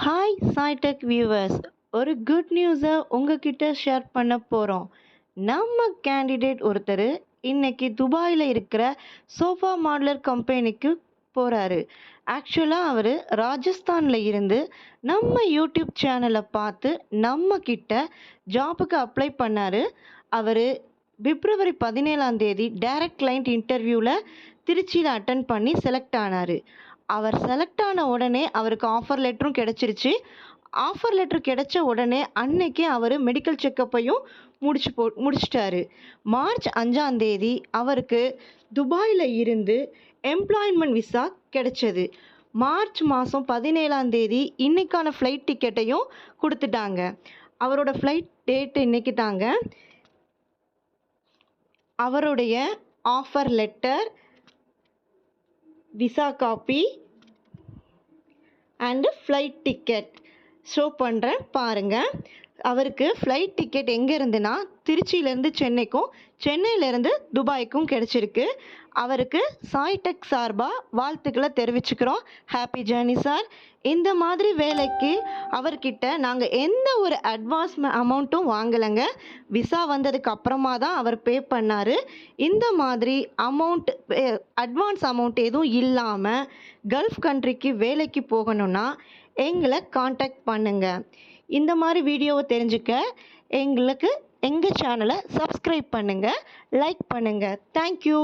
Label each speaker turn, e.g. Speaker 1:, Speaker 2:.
Speaker 1: Hi சாய்டெக் viewers, ஒரு good நியூஸை உங்ககிட்ட ஷேர் பண்ண போகிறோம். நம்ம கேண்டிடேட் ஒருத்தர் இன்னைக்கு துபாயில் இருக்கிற சோஃபா மாடலர் கம்பெனிக்கு போகிறாரு. ஆக்சுவலாக அவர் ராஜஸ்தானில் இருந்து நம்ம யூடியூப் சேனலை பார்த்து நம்ம கிட்ட ஜாபுக்கு அப்ளை பண்ணார். அவர் பிப்ரவரி 17ஆம் தேதி டைரக்ட் கிளைண்ட் இன்டர்வியூவில் திருச்சியில் அட்டன் பண்ணி செலக்ட் ஆனார். அவர் செலக்ட் ஆன உடனே அவருக்கு ஆஃபர் லெட்டரும் கிடச்சிருச்சு. ஆஃபர் லெட்டர் கிடைச்ச உடனே அன்னைக்கு அவர் மெடிக்கல் செக்கப்பையும் முடிச்சிட்டாரு. மார்ச் 5ஆம் தேதி அவருக்கு துபாயில் இருந்து எம்ப்ளாய்மெண்ட் விசா கிடைச்சது. மார்ச் மாதம் 17ஆம் தேதி இன்னைக்கான ஃப்ளைட் டிக்கெட்டையும் கொடுத்துட்டாங்க. அவரோட ஃப்ளைட் டேட் இன்னைக்கு தாங்க. அவருடைய offer letter, visa copy and flight ticket show பண்ணுறேன் பாருங்கள். அவருக்கு ஃப்ளைட் டிக்கெட் எங்கே இருந்துன்னா திருச்சியிலேருந்து சென்னைக்கும், சென்னையிலேருந்து துபாய்க்கும் கிடச்சிருக்கு. அவருக்கு சாய்டெக் சார்பாக வாழ்த்துக்களை தெரிவிச்சுக்கிறோம். Happy journey sir. இந்த மாதிரி வேலைக்கு அவர்கிட்ட நாங்கள் எந்த ஒரு அட்வான்ஸ் அமௌண்ட்டும் வாங்கலைங்க. விசா வந்ததுக்கு அப்புறமா தான் அவர் பே பண்ணார். இந்த மாதிரி அட்வான்ஸ் அமௌண்ட் எதுவும் இல்லாமல் கல்ஃப் கண்ட்ரிக்கு வேலைக்கு போகணுன்னா எங்களை காண்டாக்ட் பண்ணுங்கள். இந்த மாதிரி வீடியோவை தெரிஞ்சுக்க எங்கள் சேனலை சப்ஸ்கிரைப் பண்ணுங்கள், லைக் பண்ணுங்கள். தேங்க்யூ.